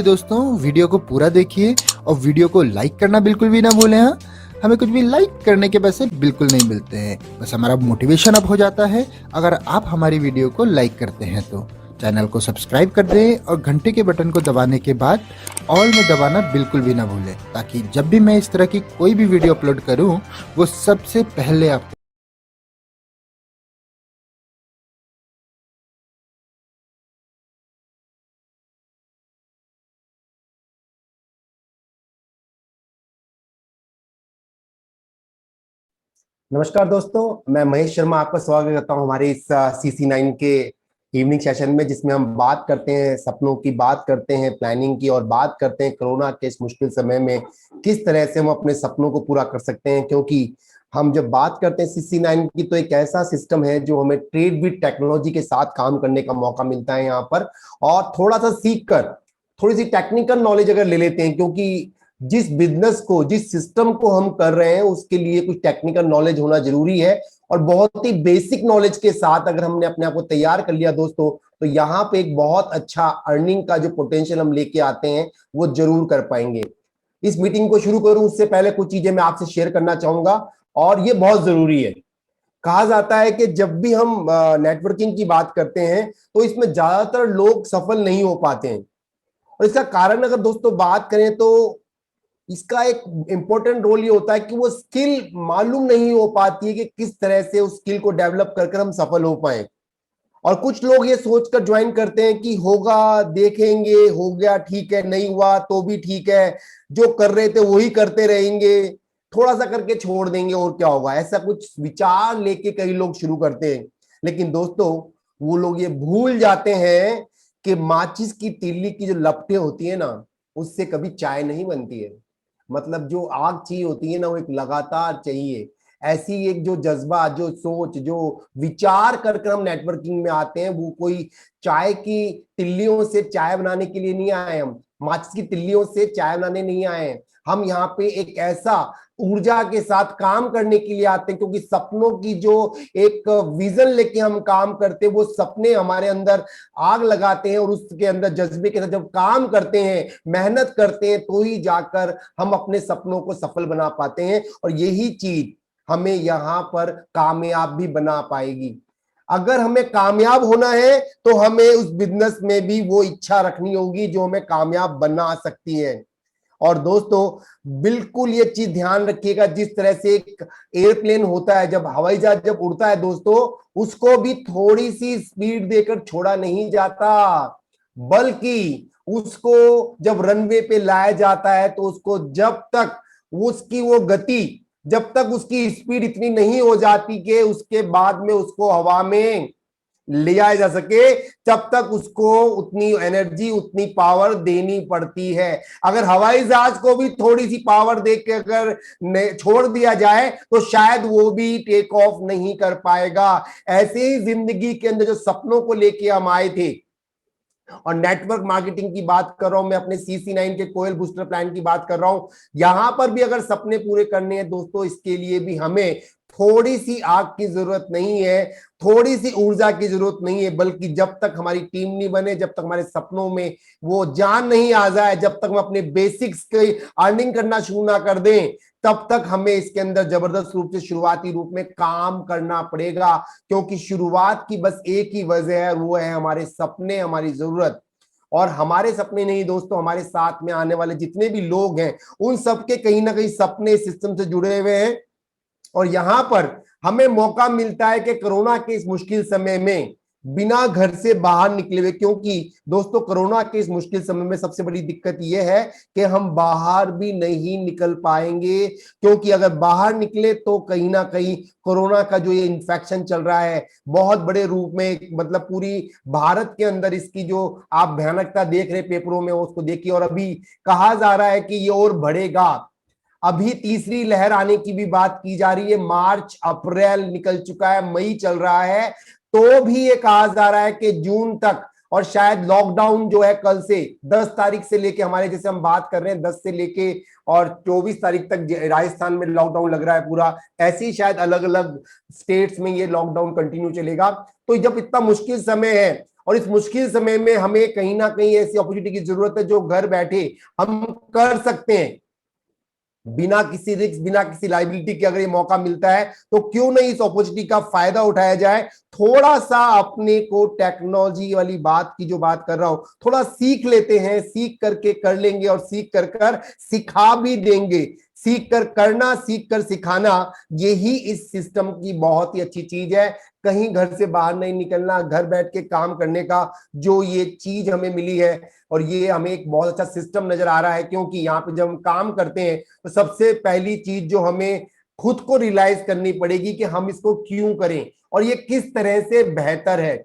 दोस्तों, वीडियो को पूरा देखिए और वीडियो को लाइक करना बिल्कुल भी ना भूलें। हाँ, हमें कुछ भी लाइक करने के पैसे बिल्कुल नहीं मिलते हैं, बस हमारा मोटिवेशन अप हो जाता है अगर आप हमारी वीडियो को लाइक करते हैं तो। चैनल को सब्सक्राइब कर दें और घंटे के बटन को दबाने के बाद ऑल में दबाना बिल्कुल भी ना भूलें, ताकि जब भी मैं इस तरह की कोई भी वीडियो अपलोड करूं वो सबसे पहले आप। नमस्कार दोस्तों, मैं महेश शर्मा आपका स्वागत करता हूं हमारे इस CC9 के इवनिंग सेशन में, जिसमें हम बात करते हैं सपनों की, बात करते हैं प्लानिंग की और बात करते हैं कोरोना के इस मुश्किल समय में किस तरह से हम अपने सपनों को पूरा कर सकते हैं। क्योंकि हम जब बात करते हैं CC9 की तो एक ऐसा सिस्टम है जो हमें ट्रेड विद टेक्नोलॉजी के साथ काम करने का मौका मिलता है यहाँ पर, और थोड़ा सा सीख कर थोड़ी सी टेक्निकल नॉलेज अगर ले लेते हैं, क्योंकि जिस बिजनेस को, जिस सिस्टम को हम कर रहे हैं उसके लिए कुछ टेक्निकल नॉलेज होना जरूरी है। और बहुत ही बेसिक नॉलेज के साथ अगर हमने अपने आप को तैयार कर लिया दोस्तों, तो यहाँ पे एक बहुत अच्छा अर्निंग का जो पोटेंशियल हम लेके आते हैं वो जरूर कर पाएंगे। इस मीटिंग को शुरू करूं उससे पहले कुछ चीजें मैं आपसे शेयर करना चाहूंगा, और ये बहुत जरूरी है। कहा जाता है कि जब भी हम नेटवर्किंग की बात करते हैं तो इसमें ज्यादातर लोग सफल नहीं हो पाते हैं। और इसका कारण अगर दोस्तों बात करें तो इसका एक इंपॉर्टेंट रोल ये होता है कि वो स्किल मालूम नहीं हो पाती है कि किस तरह से उस स्किल को डेवलप कर हम सफल हो पाए। और कुछ लोग ये सोचकर ज्वाइन करते हैं कि होगा, देखेंगे, हो गया ठीक है, नहीं हुआ तो भी ठीक है, जो कर रहे थे वही करते रहेंगे, थोड़ा सा करके छोड़ देंगे और क्या होगा, ऐसा कुछ विचार लेके कई लोग शुरू करते हैं। लेकिन दोस्तों, वो लोग ये भूल जाते हैं कि माचिस की तीली की जो लपटें होती है ना, उससे कभी चाय नहीं बनती है। मतलब जो आग चाहिए होती है ना, वो एक लगातार चाहिए। ऐसी एक जो जज्बा, जो सोच, जो विचार कर हम नेटवर्किंग में आते हैं, वो कोई चाय की तिल्लियों से चाय बनाने के लिए नहीं आए, हम माचिस की तिल्लियों से चाय बनाने नहीं आए। हम यहाँ पे एक ऐसा ऊर्जा के साथ काम करने के लिए आते हैं, क्योंकि सपनों की जो एक विजन लेके हम काम करते हैं, वो सपने हमारे अंदर आग लगाते हैं, और उसके अंदर जज्बे के साथ जब काम करते हैं, मेहनत करते हैं, तो ही जाकर हम अपने सपनों को सफल बना पाते हैं। और यही चीज हमें यहाँ पर कामयाब भी बना पाएगी। अगर हमें कामयाब होना है तो हमें उस बिजनेस में भी वो इच्छा रखनी होगी जो हमें कामयाब बना सकती है। और दोस्तों, बिल्कुल ये चीज ध्यान रखिएगा, जिस तरह से एक एयरप्लेन होता है, जब हवाई जहाज जब उड़ता है दोस्तों, उसको भी थोड़ी सी स्पीड देकर छोड़ा नहीं जाता, बल्कि उसको जब रनवे पे लाया जाता है तो उसको जब तक उसकी वो गति, जब तक उसकी स्पीड इतनी नहीं हो जाती कि उसके बाद में उसको हवा में ले जाया जा सके, तब तक उसको उतनी एनर्जी, उतनी पावर देनी पड़ती है। अगर हवाई जहाज को भी थोड़ी सी पावर देके अगर छोड़ दिया जाए तो शायद वो भी टेक ऑफ नहीं कर पाएगा। ऐसे ही जिंदगी के अंदर जो सपनों को लेके हम आए थे, और नेटवर्क मार्केटिंग की बात कर रहा हूं मैं, अपने CC9 के कोयल बूस्टर प्लान की बात कर रहा हूं, यहां पर भी अगर सपने पूरे करने हैं दोस्तों, इसके लिए भी हमें थोड़ी सी आग की जरूरत नहीं है, थोड़ी सी ऊर्जा की जरूरत नहीं है, बल्कि जब तक हमारी टीम नहीं बने, जब तक हमारे सपनों में वो जान नहीं आ जाए, जब तक हम अपने बेसिक्स की अर्निंग करना शुरू ना कर दें, तब तक हमें इसके अंदर जबरदस्त रूप से शुरुआती रूप में काम करना पड़ेगा। क्योंकि शुरुआत की बस एक ही वजह है, वो है हमारे सपने, हमारी जरूरत। और हमारे सपने नहीं दोस्तों, हमारे साथ में आने वाले जितने भी लोग हैं, उन सबके कहीं ना कहीं सपने सिस्टम से जुड़े हुए हैं। और यहां पर हमें मौका मिलता है कि कोरोना के इस मुश्किल समय में बिना घर से बाहर निकले हुए, क्योंकि दोस्तों कोरोना के इस मुश्किल समय में सबसे बड़ी दिक्कत यह है कि हम बाहर भी नहीं निकल पाएंगे। क्योंकि अगर बाहर निकले तो कहीं ना कहीं कोरोना का जो ये इन्फेक्शन चल रहा है बहुत बड़े रूप में, मतलब पूरी भारत के अंदर इसकी जो आप भयानकता देख रहे पेपरों में उसको देखिए, और अभी कहा जा रहा है कि ये और बढ़ेगा। अभी तीसरी लहर आने की भी बात की जा रही है, मार्च अप्रैल निकल चुका है, मई चल रहा है, तो भी ये कहा जा रहा है कि जून तक, और शायद लॉकडाउन जो है कल से 10 तारीख से लेके, हमारे जैसे हम बात कर रहे हैं 10 से लेके और 24 तारीख तक राजस्थान में लॉकडाउन लग रहा है पूरा, ऐसे ही शायद अलग अलग स्टेट्स में ये लॉकडाउन कंटिन्यू चलेगा। तो जब इतना मुश्किल समय है और इस मुश्किल समय में हमें कहीं ना कहीं ऐसी अपॉर्चुनिटी की जरूरत है जो घर बैठे हम कर सकते हैं, बिना किसी रिस्क, बिना किसी लाइबिलिटी के। अगर ये मौका मिलता है तो क्यों नहीं इस अपॉर्चुनिटी का फायदा उठाया जाए। थोड़ा सा अपने को टेक्नोलॉजी वाली बात की जो बात कर रहा हूं, थोड़ा सीख लेते हैं, सीख करके कर लेंगे और सीख कर कर सिखा भी देंगे। सीख कर करना, सीख कर सिखाना, यही इस सिस्टम की बहुत ही अच्छी चीज है। कहीं घर से बाहर नहीं निकलना, घर बैठ के काम करने का जो ये चीज हमें मिली है, और ये हमें एक बहुत अच्छा सिस्टम नजर आ रहा है। क्योंकि यहाँ पे जब हम काम करते हैं तो सबसे पहली चीज जो हमें खुद को रियलाइज करनी पड़ेगी कि हम इसको क्यों करें और ये किस तरह से बेहतर है।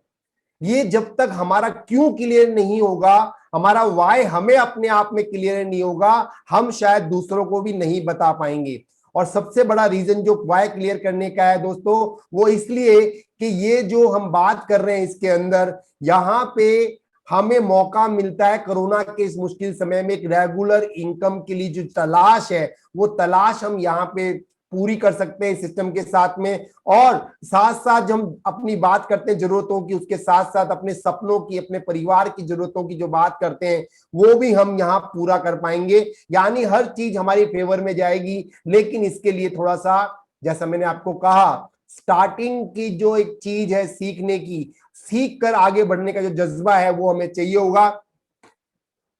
ये जब तक हमारा क्यों क्लियर नहीं होगा, हमारा वाई हमें अपने आप में क्लियर नहीं होगा, हम शायद दूसरों को भी नहीं बता पाएंगे। और सबसे बड़ा रीजन जो वाई क्लियर करने का है दोस्तों, वो इसलिए कि ये जो हम बात कर रहे हैं इसके अंदर, यहां पे हमें मौका मिलता है कोरोना के इस मुश्किल समय में एक रेगुलर इनकम के लिए जो तलाश है, वो तलाश हम यहाँ पे पूरी कर सकते हैं सिस्टम के साथ में। और साथ साथ जब हम अपनी बात करते हैं जरूरतों की, उसके साथ साथ अपने सपनों की, अपने परिवार की जरूरतों की जो बात करते हैं, वो भी हम यहाँ पूरा कर पाएंगे। यानी हर चीज हमारी फेवर में जाएगी। लेकिन इसके लिए थोड़ा सा, जैसा मैंने आपको कहा, स्टार्टिंग की जो एक चीज है सीखने की, सीख कर आगे बढ़ने का जो जज्बा है वो हमें चाहिए होगा।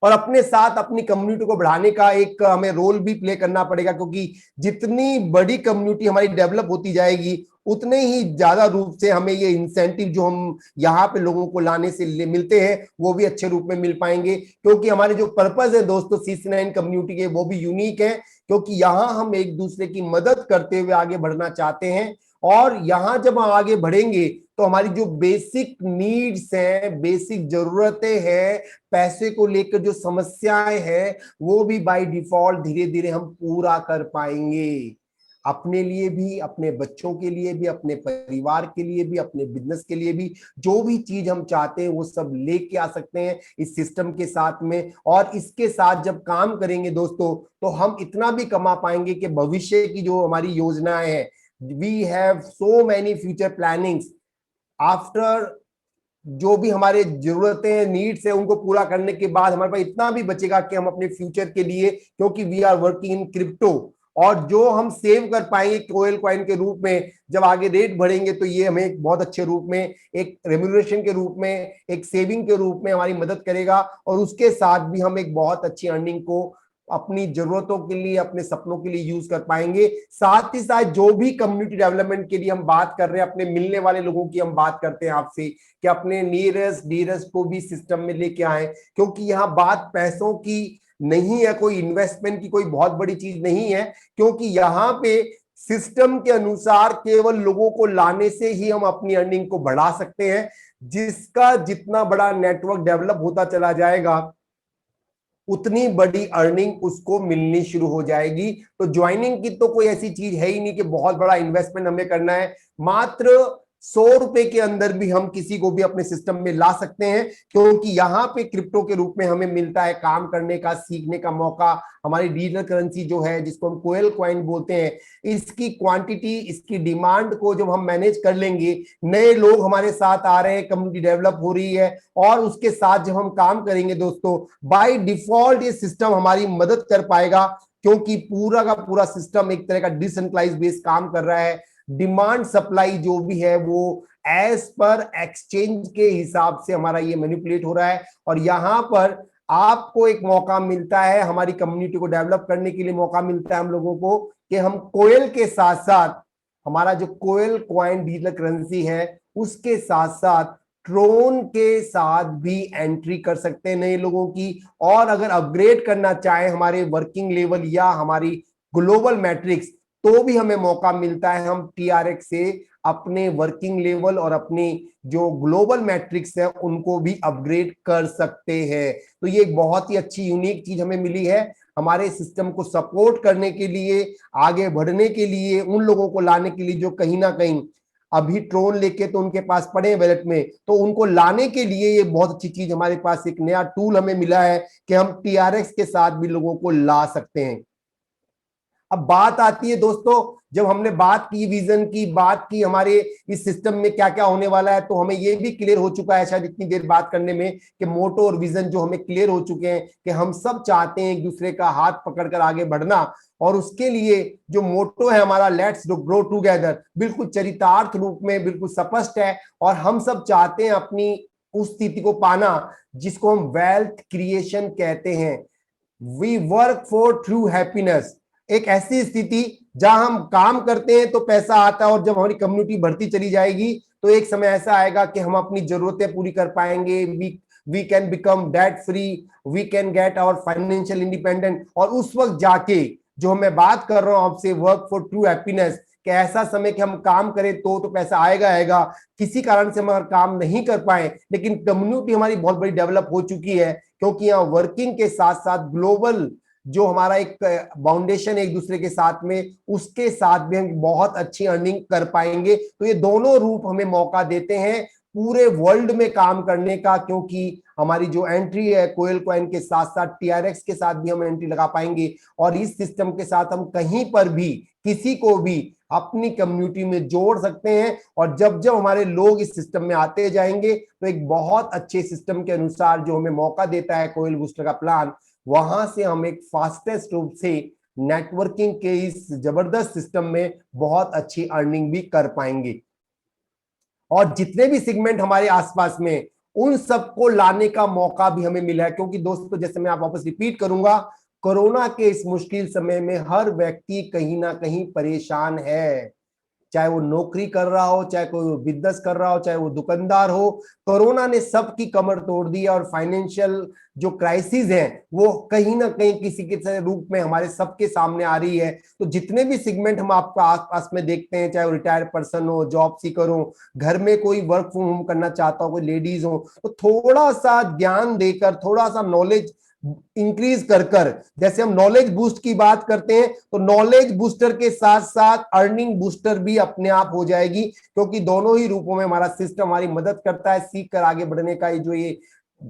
और अपने साथ अपनी कम्युनिटी को बढ़ाने का एक हमें रोल भी प्ले करना पड़ेगा। क्योंकि जितनी बड़ी कम्युनिटी हमारी डेवलप होती जाएगी, उतने ही ज्यादा रूप से हमें ये इंसेंटिव जो हम यहाँ पे लोगों को लाने से मिलते हैं, वो भी अच्छे रूप में मिल पाएंगे। क्योंकि हमारे जो पर्पस है दोस्तों CC9 कम्युनिटी के, वो भी यूनिक है। क्योंकि यहाँ हम एक दूसरे की मदद करते हुए आगे बढ़ना चाहते हैं। और यहां जब हम आगे बढ़ेंगे तो हमारी जो बेसिक नीड्स हैं, बेसिक जरूरतें हैं, पैसे को लेकर जो समस्याएं हैं, वो भी बाय डिफॉल्ट धीरे धीरे हम पूरा कर पाएंगे। अपने लिए भी, अपने बच्चों के लिए भी, अपने परिवार के लिए भी, अपने बिजनेस के लिए भी, जो भी चीज हम चाहते हैं वो सब लेके आ सकते हैं इस सिस्टम के साथ में। और इसके साथ जब काम करेंगे दोस्तों, तो हम इतना भी कमा पाएंगे कि भविष्य की जो हमारी योजनाएं हैं, we have so many future plannings after. जो भी हमारे जरूरतें, नीड्स है, उनको पूरा करने के बाद हमारे पास इतना भी बचेगा कि हम अपने फ्यूचर के लिए, क्योंकि we are working in crypto, और जो हम सेव कर पाएंगे कोयल कॉइन के रूप में, जब आगे रेट बढ़ेंगे तो ये हमें एक बहुत अच्छे रूप में, एक रेम्यूनरेशन के रूप में, एक सेविंग के रूप में हमारी मदद करेगा। और उसके साथ भी हम एक बहुत अच्छी अर्निंग को अपनी जरूरतों के लिए, अपने सपनों के लिए यूज कर पाएंगे। साथ ही साथ जो भी कम्युनिटी डेवलपमेंट के लिए हम बात कर रहे हैं, अपने मिलने वाले लोगों की हम बात करते हैं आपसे, कि अपने नियरेस्ट डियरेस्ट को भी सिस्टम में लेके आए। क्योंकि यहाँ बात पैसों की नहीं है, कोई इन्वेस्टमेंट की कोई बहुत बड़ी चीज नहीं है। क्योंकि यहाँ पे सिस्टम के अनुसार केवल लोगों को लाने से ही हम अपनी अर्निंग को बढ़ा सकते हैं। जिसका जितना बड़ा नेटवर्क डेवलप होता चला जाएगा, उतनी बड़ी अर्निंग उसको मिलनी शुरू हो जाएगी। तो ज्वाइनिंग की तो कोई ऐसी चीज है ही नहीं कि बहुत बड़ा इन्वेस्टमेंट हमें करना है। मात्र 100 रुपए के अंदर भी हम किसी को भी अपने सिस्टम में ला सकते हैं। क्योंकि यहाँ पे क्रिप्टो के रूप में हमें मिलता है काम करने का, सीखने का मौका। हमारी डिजिटल करेंसी जो है, जिसको हम कोयल कॉइन बोलते हैं, इसकी क्वांटिटी, इसकी डिमांड को जब हम मैनेज कर लेंगे, नए लोग हमारे साथ आ रहे हैं, कम्युनिटी डेवलप हो रही है, और उसके साथ जब हम काम करेंगे दोस्तों, बाय डिफॉल्ट ये सिस्टम हमारी मदद कर पाएगा। क्योंकि पूरा का पूरा सिस्टम एक तरह का डिसेंट्रलाइज बेस काम कर रहा है। डिमांड सप्लाई जो भी है वो एज पर एक्सचेंज के हिसाब से हमारा ये मैनिपुलेट हो रहा है। और यहां पर आपको एक मौका मिलता है, हमारी कम्युनिटी को डेवलप करने के लिए मौका मिलता है हम लोगों को, कि हम कोयल के साथ साथ, हमारा जो कोयल कॉइन डिजिटल करेंसी है, उसके साथ साथ ट्रोन के साथ भी एंट्री कर सकते हैं नए लोगों की। और अगर अपग्रेड करना चाहे हमारे वर्किंग लेवल या हमारी ग्लोबल मैट्रिक्स, तो भी हमें मौका मिलता है, हम TRX से अपने वर्किंग लेवल और अपनी जो ग्लोबल मैट्रिक्स है उनको भी अपग्रेड कर सकते हैं। तो ये एक बहुत ही अच्छी यूनिक चीज हमें मिली है, हमारे सिस्टम को सपोर्ट करने के लिए, आगे बढ़ने के लिए, उन लोगों को लाने के लिए जो कहीं ना कहीं अभी ट्रोन लेके तो उनके पास पड़े वैलेट में, तो उनको लाने के लिए ये बहुत अच्छी चीज, हमारे पास एक नया टूल हमें मिला है कि हम TRX के साथ भी लोगों को ला सकते हैं। अब बात आती है दोस्तों, जब हमने बात की विजन की, बात की हमारे इस सिस्टम में क्या क्या होने वाला है, तो हमें ये भी क्लियर हो चुका है शायद इतनी देर बात करने में कि मोटो और विजन जो हमें क्लियर हो चुके हैं कि हम सब चाहते हैं एक दूसरे का हाथ पकड़कर आगे बढ़ना। और उसके लिए जो मोटो है हमारा, लेट्स ग्रो टुगेदर, बिल्कुल चरितार्थ रूप में बिल्कुल स्पष्ट है। और हम सब चाहते हैं अपनी उस स्थिति को पाना जिसको हम वेल्थ क्रिएशन कहते हैं। We work for true happiness, एक ऐसी स्थिति जहां हम काम करते हैं तो पैसा आता है, और जब हमारी कम्युनिटी बढ़ती चली जाएगी तो एक समय ऐसा आएगा कि हम अपनी जरूरतें पूरी कर पाएंगे। We can become debt free, we can get our financial independent. और उस वक्त जाके जो मैं बात कर रहा हूं आपसे, वर्क फॉर ट्रू हैप्पीनेस, कि ऐसा समय कि हम काम करें तो पैसा आएगा आएगा। किसी कारण से हम अगर काम नहीं कर पाए, लेकिन कम्युनिटी हमारी बहुत बड़ी डेवलप हो चुकी है, क्योंकि यहाँ वर्किंग के साथ साथ ग्लोबल जो हमारा एक फाउंडेशन है एक दूसरे के साथ में, उसके साथ भी हम बहुत अच्छी अर्निंग कर पाएंगे। तो ये दोनों रूप हमें मौका देते हैं पूरे वर्ल्ड में काम करने का, क्योंकि हमारी जो एंट्री है कोयल कॉइन के साथ साथ टीआरएक्स के साथ भी हम एंट्री लगा पाएंगे। और इस सिस्टम के साथ हम कहीं पर भी किसी को भी अपनी कम्युनिटी में जोड़ सकते हैं। और जब जब हमारे लोग इस सिस्टम में आते जाएंगे तो एक बहुत अच्छे सिस्टम के अनुसार जो हमें मौका देता है कोयल बूस्टर का प्लान, वहां से हम एक फास्टेस्ट रूप से नेटवर्किंग के इस जबरदस्त सिस्टम में बहुत अच्छी अर्निंग भी कर पाएंगे। और जितने भी सेगमेंट हमारे आसपास में, उन सबको लाने का मौका भी हमें मिला है। क्योंकि दोस्तों, जैसे मैं आप वापस रिपीट करूंगा, कोरोना के इस मुश्किल समय में हर व्यक्ति कहीं ना कहीं परेशान है। चाहे वो नौकरी कर रहा हो, चाहे कोई बिजनेस कर रहा हो, चाहे वो दुकानदार हो, कोरोना ने सबकी कमर तोड़ दी है। और फाइनेंशियल जो क्राइसिस है वो कहीं ना कहीं किसी के रूप में हमारे सबके सामने आ रही है। तो जितने भी सेगमेंट हम आपका आसपास में देखते हैं, चाहे वो रिटायर्ड पर्सन हो, जॉब सीकर हो, घर में कोई वर्क फ्रॉम होम करना चाहता हो, कोई लेडीज हो, तो थोड़ा सा ज्ञान देकर, थोड़ा सा नॉलेज इंक्रीज कर कर, जैसे हम नॉलेज बूस्ट की बात करते हैं, तो नॉलेज बूस्टर के साथ साथ अर्निंग बूस्टर भी अपने आप हो जाएगी। क्योंकि दोनों ही रूपों में हमारा सिस्टम हमारी मदद करता है सीख कर आगे बढ़ने का। जो ये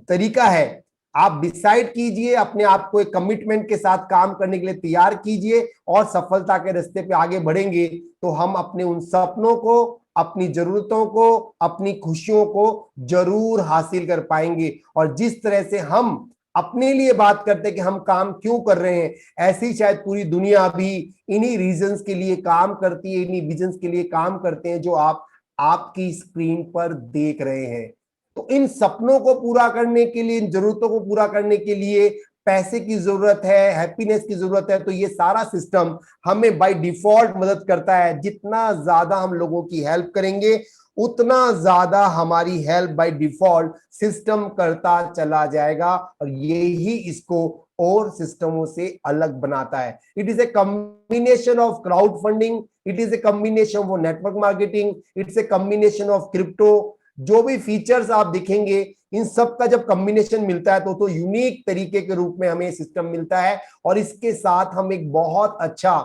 तरीका है, आप डिसाइड कीजिए, अपने आप को एक कमिटमेंट के साथ काम करने के लिए तैयार कीजिए, और सफलता के रास्ते पे आगे बढ़ेंगे तो हम अपने उन सपनों को, अपनी जरूरतों को, अपनी खुशियों को जरूर हासिल कर पाएंगे। और जिस तरह से हम अपने लिए बात करते हैं कि हम काम क्यों कर रहे हैं, ऐसे ही शायद पूरी दुनिया भी इन्हीं रीजंस के लिए काम करती है, इन्हीं विजन्स के लिए काम करते हैं जो आप आपकी स्क्रीन पर देख रहे हैं। तो इन सपनों को पूरा करने के लिए, इन जरूरतों को पूरा करने के लिए पैसे की जरूरत है, हैप्पीनेस की जरूरत है। तो ये सारा सिस्टम हमें बाय डिफॉल्ट मदद करता है। जितना ज्यादा हम लोगों की हेल्प करेंगे, उतना ज्यादा हमारी हेल्प बाय डिफॉल्ट सिस्टम करता चला जाएगा। और यही इसको और सिस्टमों से अलग बनाता है। It is a combination of crowd funding, it is a combination of network marketing, it's a combination of crypto. जो भी फीचर्स आप दिखेंगे, इन सब का जब कॉम्बिनेशन मिलता है तो यूनिक तरीके के रूप में हमें सिस्टम मिलता है। और इसके साथ हम एक बहुत अच्छा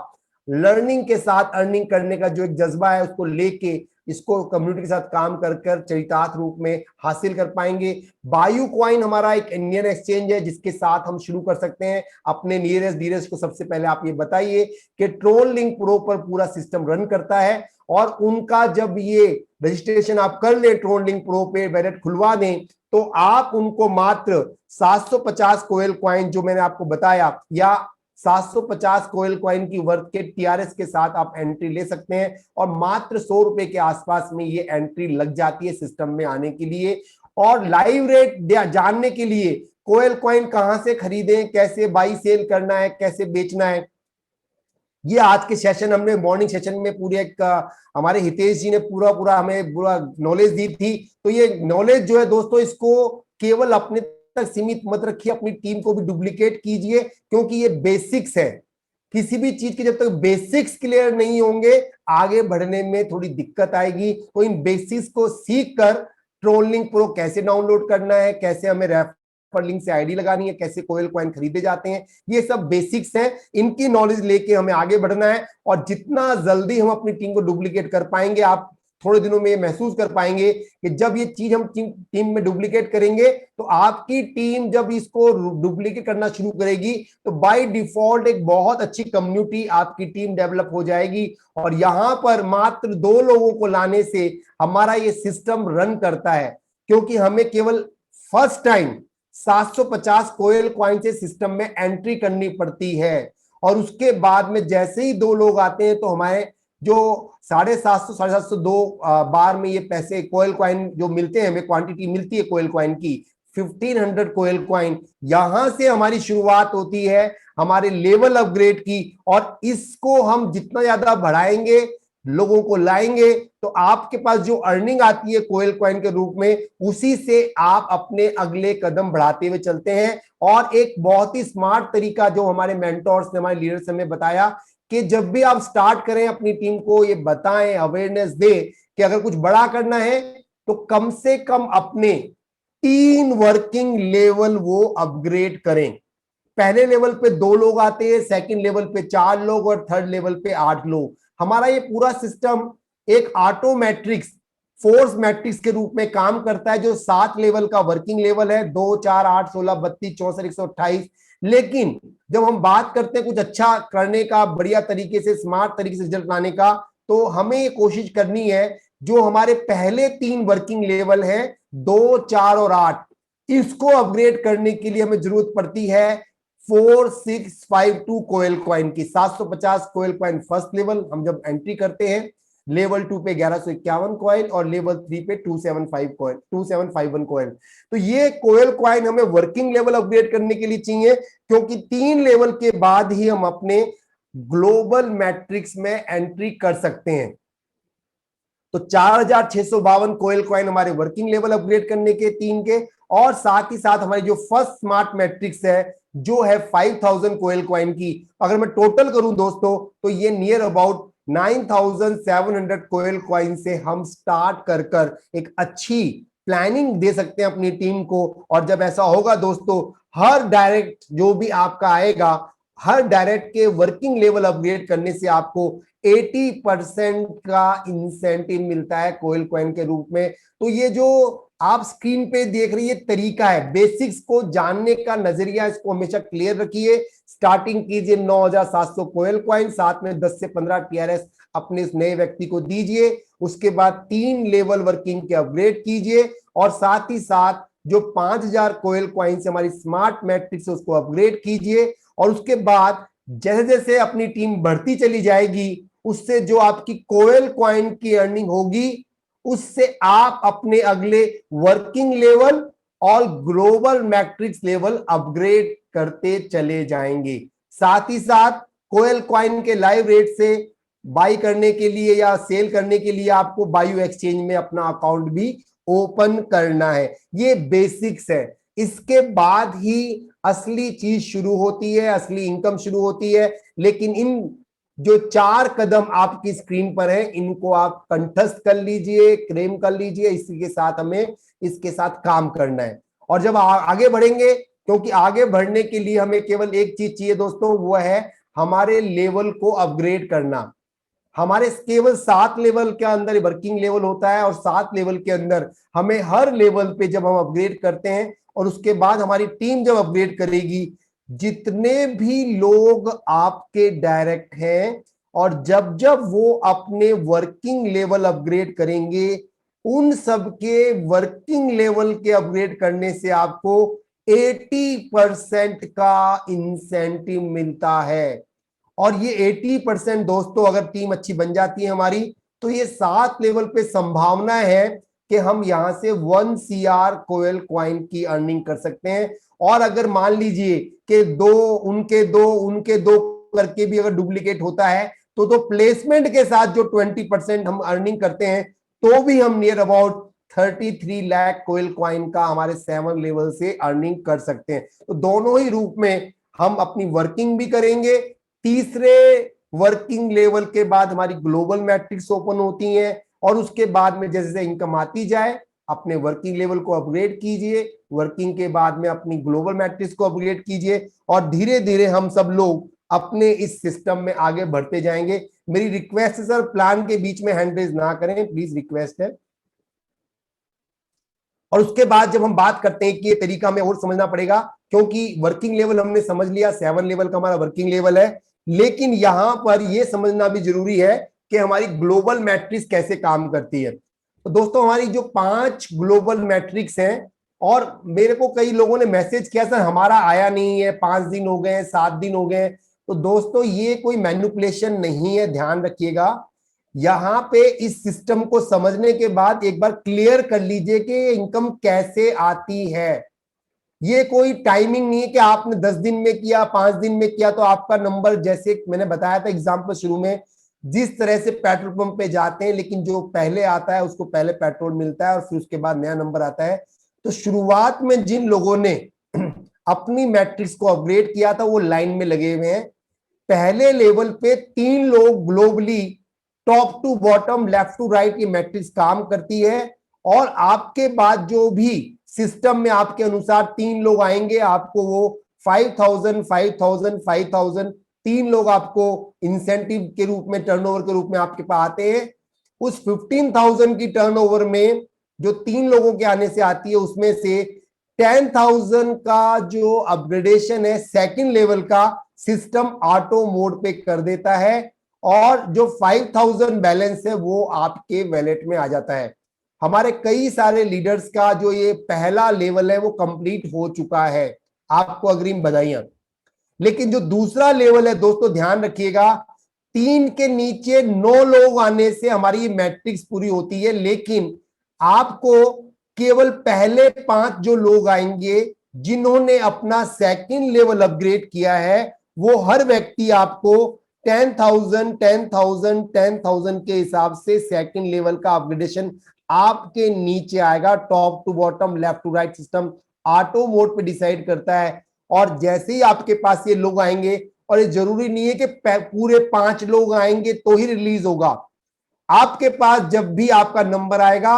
लर्निंग के साथ अर्निंग करने का जो एक जज्बा है, उसको लेके इसको कम्युनिटी के साथ काम कर कर चरितार्थ रूप में हासिल कर पाएंगे। बायू कॉइन हमारा एक इंडियन एक्सचेंज है जिसके साथ हम शुरू कर सकते हैं। अपने नियरेस्ट डीलर्स को सबसे पहले आप ये बताइए कि ट्रोन लिंक प्रो पर पूरा सिस्टम रन करता है, और उनका जब ये रजिस्ट्रेशन आप कर ले, ट्रोन लिंक प्रो पे वैलेट खुलवा दें, तो आप उनको मात्र 750 कोयल कॉइन जो मैंने आपको बताया, या 750 कोयल कॉइन की वर्थ के टीआरएस के साथ आप एंट्री ले सकते हैं। और मात्र 100 रुपए के आसपास में ये एंट्री लग जाती है सिस्टम में आने के लिए। और लाइव रेट जानने के लिए कोयल कॉइन कहां से खरीदें, कैसे बाई सेल करना है, कैसे बेचना है, ये आज के सेशन हमने मॉर्निंग सेशन में पूरे एक हमारे हितेश जी ने पूरा हमें पूरा नॉलेज दी थी। तो ये नॉलेज जो है दोस्तों, इसको केवल अपने तक सीमित मत रखिए, अपनी टीम को भी डुप्लीकेट कीजिए, क्योंकि ये बेसिक्स है। किसी भी चीज के जब तक बेसिक्स क्लियर नहीं होंगे, आगे बढ़ने में थोड़ी दिक्कत आएगी। तो इन बेसिक्स को सीख कर ट्रोन लिंक प्रो कैसे डाउनलोड करना है, कैसे हमें रेफर लिंक से आईडी लगानी है, कैसे कोयल कॉइन खरीदे जाते हैं, ये सब बेसिक्स हैं। इनकी नॉलेज लेके हमें आगे बढ़ना है। और जितना जल्दी हम अपनी टीम को डुप्लीकेट कर पाएंगे, आप थोड़े दिनों में ये महसूस कर पाएंगे कि जब ये चीज हम टीम में डुप्लीकेट करेंगे तो आपकी टीम जब इसको डुप्लीकेट करना शुरू करेगी तो बाय डिफॉल्ट एक बहुत अच्छी कम्युनिटी आपकी टीम डेवलप हो जाएगी। और यहां पर मात्र 2 लोगों को लाने से हमारा ये सिस्टम रन करता है, क्योंकि हमें केवल फर्स्ट टाइम 750 कोयल कॉइन से सिस्टम में एंट्री करनी पड़ती है। और उसके बाद में जैसे ही 2 लोग आते हैं तो हमारे जो 750 बार में ये पैसे कोयल कॉइन जो मिलते हैं, हमें क्वांटिटी मिलती है कोयल कॉइन की 1500 कोयल कॉइन, यहां से हमारी शुरुआत होती है हमारे लेवल अपग्रेड की। और इसको हम जितना ज्यादा बढ़ाएंगे, लोगों को लाएंगे, तो आपके पास जो अर्निंग आती है कोयल कॉइन के रूप में, उसी से आप अपने अगले कदम बढ़ाते हुए चलते हैं। और एक बहुत ही स्मार्ट तरीका जो हमारे मेंटोर्स ने, हमारे लीडर्स ने हमें बताया कि जब भी आप स्टार्ट करें अपनी टीम को ये बताएं, अवेयरनेस दे कि अगर कुछ बड़ा करना है तो कम से कम अपने 3 वर्किंग लेवल वो अपग्रेड करें। पहले लेवल पे 2 लोग आते हैं, सेकंड लेवल पे 4 लोग और थर्ड लेवल पे 8 लोग। हमारा ये पूरा सिस्टम एक ऑटो मैट्रिक्स, फोर्स मैट्रिक्स के रूप में काम करता है, जो 7 लेवल का वर्किंग लेवल है, 2, 4, 8, 16, 32, 64, 128। लेकिन जब हम बात करते हैं कुछ अच्छा करने का, बढ़िया तरीके से, स्मार्ट तरीके से रिजल्ट लाने का, तो हमें ये कोशिश करनी है जो हमारे पहले 3 वर्किंग लेवल हैं, 2, 4 और 8, इसको अपग्रेड करने के लिए हमें जरूरत पड़ती है 4652 कोयल कॉइन की। 750 कोयल कॉइन फर्स्ट लेवल हम जब एंट्री करते हैं, लेवल 2 पे 1151 कॉइन और लेवल 3 पे 275 कॉइन, 2751 कॉइन। तो ये कोयल कॉइन हमें वर्किंग लेवल अपग्रेड करने के लिए चाहिए, क्योंकि 3 लेवल के बाद ही हम अपने ग्लोबल मैट्रिक्स में एंट्री कर सकते हैं। तो 4652 कोयल कॉइन हमारे वर्किंग लेवल अपग्रेड करने के 3 के, और साथ ही साथ हमारी जो फर्स्ट स्मार्ट मैट्रिक्स है जो है 5000 कोयल कॉइन की, अगर मैं टोटल करूं दोस्तों तो ये नियर अबाउट 9700 कोयल कॉइन से हम स्टार्ट कर कर एक अच्छी प्लानिंग दे सकते हैं अपनी टीम को। और जब ऐसा होगा दोस्तों, हर डायरेक्ट जो भी आपका आएगा, हर डायरेक्ट के वर्किंग लेवल अपग्रेड करने से आपको 80% का इंसेंटिव मिलता है कोयल कॉइन के रूप में। तो ये जो आप स्क्रीन पे देख रही है तरीका है, बेसिक्स को जानने का नजरिया, इसको हमेशा क्लियर रखिए। स्टार्टिंग कीजिए 9700 कोयल कॉइन, साथ में 10 से 15 टीआरएस अपने इस नए व्यक्ति को दीजिए। उसके बाद 3 लेवल वर्किंग के अपग्रेड कीजिए, और साथ ही साथ जो 5000 कोयल कॉइन से हमारी स्मार्ट मैट्रिक्स उसको अपग्रेड कीजिए। और उसके बाद जैसे जैसे अपनी टीम बढ़ती चली जाएगी, उससे जो आपकी कोयल कॉइन की अर्निंग होगी, उससे आप अपने अगले वर्किंग लेवल और ग्लोबल मैट्रिक्स लेवल अपग्रेड करते चले जाएंगे। साथ ही साथ कोयल कॉइन के लाइव रेट से बाई करने के लिए या सेल करने के लिए आपको बायो एक्सचेंज में अपना अकाउंट भी ओपन करना है। ये बेसिक्स है, इसके बाद ही असली चीज शुरू होती है, असली इनकम शुरू होती है। लेकिन इन जो 4 कदम आपकी स्क्रीन पर है, इनको आप कंठस्थ कर लीजिए, क्लेम कर लीजिए। इसी के साथ हमें इसके साथ काम करना है। और जब आगे बढ़ेंगे, क्योंकि आगे बढ़ने के लिए हमें केवल एक चीज चाहिए दोस्तों, वो है हमारे लेवल को अपग्रेड करना। हमारे केवल 7 लेवल के अंदर वर्किंग लेवल होता है, और 7 लेवल के अंदर हमें हर लेवल पे जब हम अपग्रेड करते हैं, और उसके बाद हमारी टीम जब अपग्रेड करेगी, जितने भी लोग आपके डायरेक्ट हैं, और जब जब वो अपने वर्किंग लेवल अपग्रेड करेंगे, उन सबके वर्किंग लेवल के अपग्रेड करने से आपको 80% का इंसेंटिव मिलता है। और ये 80% दोस्तों, अगर टीम अच्छी बन जाती है हमारी, तो ये 7 लेवल पे संभावना है कि हम यहां से 1 CR कोयल कॉइन की अर्निंग कर सकते हैं। और अगर मान लीजिए कि दो उनके दो करके भी अगर डुप्लीकेट होता है, तो प्लेसमेंट के साथ जो 20% हम अर्निंग करते हैं, तो भी हम नियर अबाउट 33 लाख कोयल कॉइन का हमारे 7 लेवल से अर्निंग कर सकते हैं। तो दोनों ही रूप में हम अपनी वर्किंग भी करेंगे। तीसरे वर्किंग लेवल के बाद हमारी ग्लोबल मैट्रिक्स ओपन होती हैं, और उसके बाद में जैसे जैसे इनकम आती जाए, अपने वर्किंग लेवल को अपग्रेड कीजिए, वर्किंग के बाद में अपनी ग्लोबल मैट्रिक्स को अपग्रेड कीजिए, और धीरे धीरे हम सब लोग अपने इस सिस्टम में आगे बढ़ते जाएंगे। मेरी रिक्वेस्ट है सर, प्लान के बीच में हैंड रेज ना करें प्लीज, रिक्वेस्ट है। और उसके बाद जब हम बात करते हैं कि ये तरीका हमें और समझना पड़ेगा, क्योंकि वर्किंग लेवल हमने समझ लिया, 7 लेवल का हमारा वर्किंग लेवल है, लेकिन यहां पर यह समझना भी जरूरी है कि हमारी ग्लोबल मैट्रिक्स कैसे काम करती है। तो दोस्तों हमारी जो 5 ग्लोबल मैट्रिक्स हैं, और मेरे को कई लोगों ने मैसेज किया सर हमारा आया नहीं है, 5 दिन हो गए, 7 दिन हो गए। तो दोस्तों ये कोई मैनिपुलेशन नहीं है, ध्यान रखिएगा। यहां पे इस सिस्टम को समझने के बाद एक बार क्लियर कर लीजिए कि इनकम कैसे आती है। ये कोई टाइमिंग नहीं है कि आपने 10 दिन में किया, 5 दिन में किया तो आपका नंबर, जैसे मैंने बताया था एग्जाम्पल शुरू में, जिस तरह से पेट्रोल पंप पे जाते हैं, लेकिन जो पहले आता है उसको पहले पेट्रोल मिलता है और फिर उसके बाद नया नंबर आता है। तो शुरुआत में जिन लोगों ने अपनी मैट्रिक्स को अपग्रेड किया था वो लाइन में लगे हुए हैं। पहले लेवल पे 3 लोग globally, top to bottom, left to right, ये मैट्रिक्स काम करती है। और आपके बाद जो भी सिस्टम में आपके अनुसार 3 लोग आएंगे, आपको वो 5,000 5,000 5,000 3 लोग आपको इंसेंटिव के रूप में, टर्नओवर के रूप में आपके पास आते हैं। उस 15,000 की टर्नओवर में जो 3 लोगों के आने से आती है, उसमें से 10,000 का जो अपग्रेडेशन है सेकंड लेवल का, सिस्टम ऑटो मोड पे कर देता है, और जो 5,000 बैलेंस है वो आपके वैलेट में आ जाता है। हमारे कई सारे लीडर्स का जो ये पहला लेवल है वो कंप्लीट हो चुका है, आपको अग्रिम बधाइयां। लेकिन जो दूसरा लेवल है दोस्तों ध्यान रखिएगा, 3 के नीचे 9 लोग आने से हमारी ये मैट्रिक्स पूरी होती है, लेकिन आपको केवल पहले 5 जो लोग आएंगे जिन्होंने अपना सेकंड लेवल अपग्रेड किया है, वो हर व्यक्ति आपको 10,000 10,000 10,000 के हिसाब से सेकंड लेवल का अपग्रेडेशन आपके नीचे आएगा। Top to bottom, left to right system auto mode पे डिसाइड करता है। और जैसे ही आपके पास ये लोग आएंगे, और ये जरूरी नहीं है कि पूरे 5 लोग आएंगे तो ही रिलीज होगा, आपके पास जब भी आपका नंबर आएगा,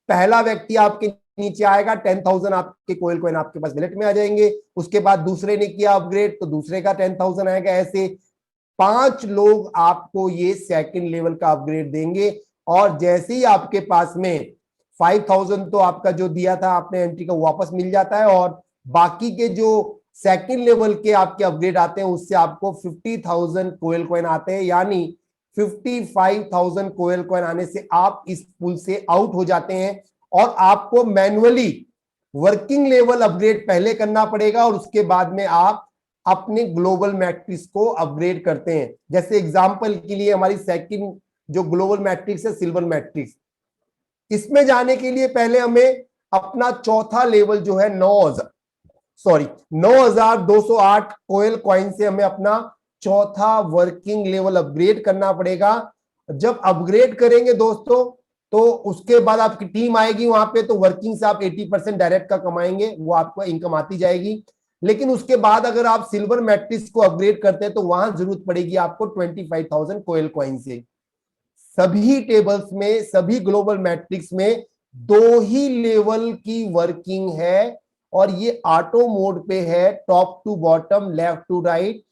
पहला व्यक्ति आपके नीचे आएगा, 10,000 आपके कोयल कॉइन आपके पास वैलेट में आ जाएंगे। उसके बाद दूसरे ने किया अपग्रेड तो दूसरे का 10,000 आएगा। ऐसे 5 लोग आपको ये सेकंड लेवल का अपग्रेड देंगे। और जैसे ही आपके पास में 5,000 तो आपका जो दिया था आपने एंट्री का वापस मिल जाता है, और बाकी के जो सेकंड लेवल के आपके अपग्रेड आते हैं उससे आपको 50,000 कोयल कॉइन आते हैं। यानी 55,000 कोयल कॉइन आने से आप इस पूल से आउट हो जाते हैं, और आपको मैन्युअली वर्किंग लेवल अपग्रेड पहले करना पड़ेगा, और उसके बाद में आप अपने ग्लोबल मैट्रिक्स को अपग्रेड करते हैं। जैसे एग्जांपल के लिए हमारी सेकंड जो ग्लोबल मैट्रिक्स है, सिल्वर मैट्रिक्स, इसमें जाने के लिए पहले हमें अपना चौथा लेवल जो है 9,208 कोयल कॉइन से हमें अपना चौथा वर्किंग लेवल अपग्रेड करना पड़ेगा। जब अपग्रेड करेंगे दोस्तों, तो उसके बाद आपकी टीम आएगी वहां पे, तो वर्किंग से आप 80% डायरेक्ट का कमाएंगे, वो आपको इनकम आती जाएगी। लेकिन उसके बाद अगर आप सिल्वर मैट्रिक्स को अपग्रेड करते हैं तो वहां जरूरत पड़ेगी आपको 25,000 कोयल कॉइन से। सभी टेबल्स में, सभी ग्लोबल मैट्रिक्स में 2 ही लेवल की वर्किंग है, और ये ऑटो मोड पे है, top to bottom, left to right.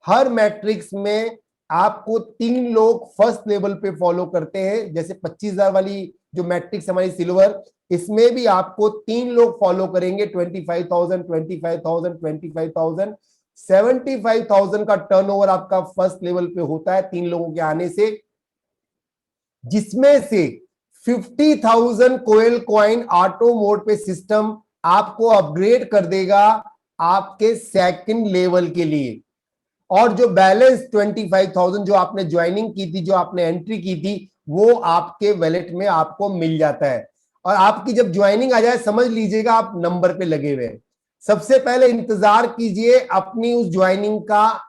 हर मैट्रिक्स में आपको 3 लोग फर्स्ट लेवल पे फॉलो करते हैं। जैसे 25,000 वाली जो मैट्रिक्स हमारी सिल्वर, इसमें भी आपको 3 लोग फॉलो करेंगे, 25,000 25,000 25,000 75,000 का टर्नओवर आपका फर्स्ट लेवल पे होता है 3 लोगों के आने से, जिसमें से 50,000 कोयल कॉइन ऑटो मोड पे सिस्टम आपको अपग्रेड कर देगा आपके सेकंड लेवल के लिए। और जो बैलेंस 25,000 जो आपने ज्वाइनिंग की थी, जो आपने एंट्री की थी, वो आपके वैलेट में आपको मिल जाता है। और आपकी जब ज्वाइनिंग आ जाए, समझ लीजिएगा आप नंबर पे लगे हुए हैं। सबसे पहले इंतजार कीजिए अपनी उस ज्वाइनिंग का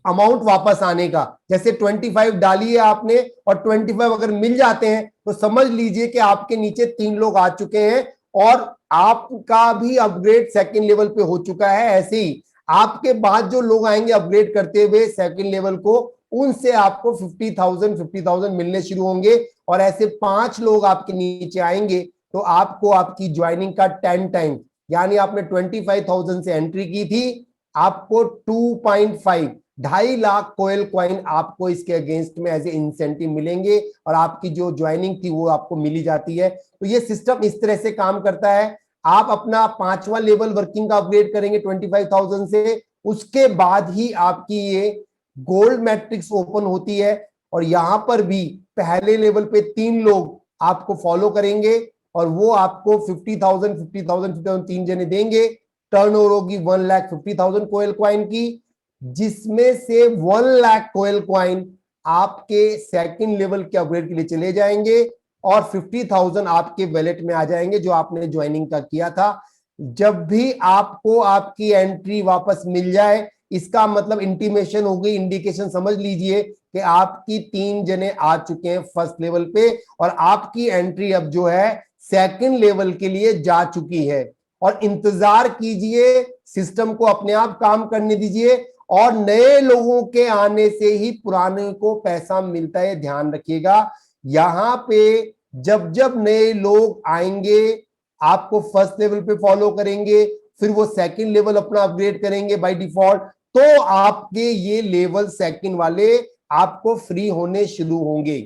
अमाउंट वापस आने का। जैसे 25 डालिए आपने, और 25 अगर मिल जाते हैं तो समझ लीजिए कि आपके नीचे 3 लोग आ चुके हैं, और आपका भी अपग्रेड सेकंड लेवल पे हो चुका है। ऐसे ही आपके बाद जो लोग आएंगे अपग्रेड करते हुए सेकंड लेवल को, उनसे आपको 50,000 मिलने शुरू होंगे। और ऐसे 5 लोग आपके नीचे आएंगे तो आपको आपकी ज्वाइनिंग का 10 टाइम, यानी आपने 25,000 से एंट्री की थी, आपको 2.5 2.5 लाख कोयल क्वाइन आपको इसके अगेंस्ट में एज ए इंसेंटिव मिलेंगे और आपकी जो ज्वाइनिंग थी वो आपको मिली जाती है। तो ये सिस्टम इस तरह से काम करता है। आप अपना 5वां लेवल वर्किंग का अपग्रेड करेंगे 25,000 से, उसके बाद ही आपकी ये गोल्ड मैट्रिक्स ओपन होती है। और यहां पर भी पहले लेवल पे 3 लोग आपको फॉलो करेंगे और वो आपको 50,000 50,000 50,000 3 जने देंगे। टर्नओवर होगी 1,50,000 कोयल क्वाइन की, जिसमें से 1 लाख कोयल क्वाइन आपके सेकंड लेवल के अपग्रेड के लिए चले जाएंगे और 50,000 आपके वैलेट में आ जाएंगे जो आपने ज्वाइनिंग का किया था। जब भी आपको आपकी एंट्री वापस मिल जाए, इसका मतलब इंटीमेशन हो गई, इंडिकेशन समझ लीजिए कि आपकी 3 जने आ चुके हैं फर्स्ट लेवल पे और आपकी एंट्री अब जो है सेकंड लेवल के लिए जा चुकी है। और इंतजार कीजिए, सिस्टम को अपने आप काम करने दीजिए और नए लोगों के आने से ही पुराने को पैसा मिलता है, ध्यान रखिएगा। यहां पे जब जब नए लोग आएंगे आपको फर्स्ट लेवल पे फॉलो करेंगे, फिर वो सेकंड लेवल अपना अपग्रेड करेंगे बाय डिफॉल्ट, तो आपके ये लेवल सेकंड वाले आपको फ्री होने शुरू होंगे।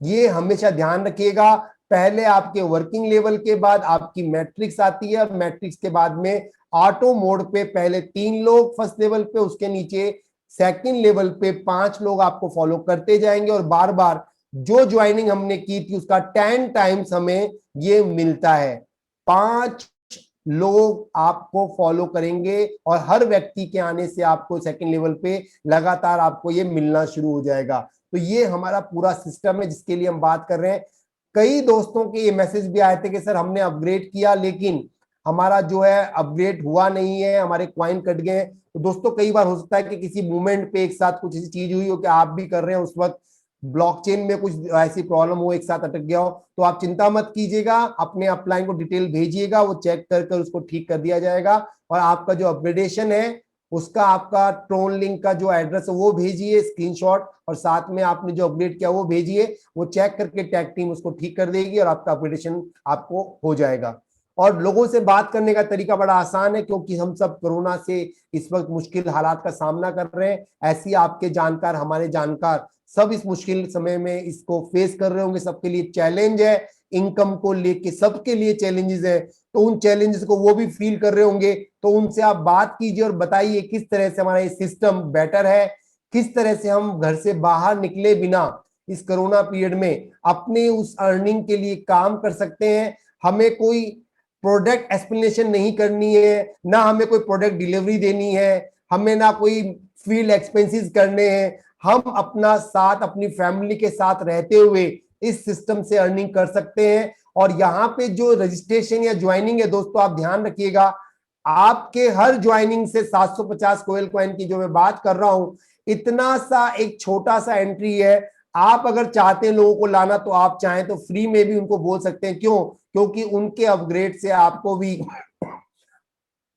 ये हमेशा ध्यान रखिएगा। पहले आपके वर्किंग लेवल के बाद आपकी मैट्रिक्स आती है और मैट्रिक्स के बाद में ऑटो मोड पे पहले 3 लोग फर्स्ट लेवल पे, उसके नीचे सेकंड लेवल पे 5 लोग आपको फॉलो करते जाएंगे और बार बार जो ज्वाइनिंग हमने की थी उसका 10 टाइम्स हमें ये मिलता है। 5 लोग आपको फॉलो करेंगे और हर व्यक्ति के आने से आपको सेकंड लेवल पे लगातार आपको ये मिलना शुरू हो जाएगा। तो ये हमारा पूरा सिस्टम है जिसके लिए हम बात कर रहे हैं। कई दोस्तों के ये मैसेज भी आए थे कि सर हमने अपग्रेड किया लेकिन हमारा जो है अपग्रेड हुआ नहीं है, हमारे क्वाइन कट गए। तो दोस्तों कई बार हो सकता है कि किसी मूवमेंट पे एक साथ कुछ ऐसी चीज हुई हो कि आप भी कर रहे हैं, उस वक्त ब्लॉकचेन में कुछ ऐसी प्रॉब्लम हो, एक साथ अटक गया हो, तो आप चिंता मत कीजिएगा, अपने अपलाइन को डिटेल भेजिएगा, वो चेक कर कर उसको ठीक कर दिया जाएगा। और आपका जो अपग्रेडेशन है उसका आपका ट्रोन लिंक का जो एड्रेस है वो भेजिए स्क्रीनशॉट, और साथ में आपने जो अपडेट किया वो भेजिए, वो चेक करके टैग टीम उसको ठीक कर देगी और आपका अपडेशन आपको हो जाएगा। और लोगों से बात करने का तरीका बड़ा आसान है क्योंकि हम सब कोरोना से इस वक्त मुश्किल हालात का सामना कर रहे हैं। ऐसी आपके जानकार, हमारे जानकार सब इस मुश्किल समय में इसको फेस कर रहे होंगे, सबके लिए चैलेंज है, इनकम को लेके सबके लिए चैलेंजेस है, तो उन चैलेंजेस को वो भी फील कर रहे होंगे। तो उनसे आप बात कीजिए और बताइए किस तरह से हमारा ये सिस्टम बेटर है, किस तरह से हम घर से बाहर निकले बिना इस कोरोना पीरियड में अपने उस अर्निंग के लिए काम कर सकते हैं। हमें कोई प्रोडक्ट एक्सप्लेनेशन नहीं करनी है, ना हमें कोई प्रोडक्ट डिलीवरी देनी है, हमें ना कोई फील्ड एक्सपेंसेस करने हैं। हम अपना साथ अपनी फैमिली के साथ रहते हुए इस सिस्टम से अर्निंग कर सकते हैं। और यहाँ पे जो रजिस्ट्रेशन या ज्वाइनिंग है दोस्तों, आप ध्यान रखिएगा, आपके हर ज्वाइनिंग से 750 कोयल कॉइन की जो मैं बात कर रहा हूं, इतना सा एक छोटा सा एंट्री है। आप अगर चाहते हैं लोगों को लाना तो आप चाहें तो फ्री में भी उनको बोल सकते हैं। क्यों? क्योंकि उनके अपग्रेड से आपको भी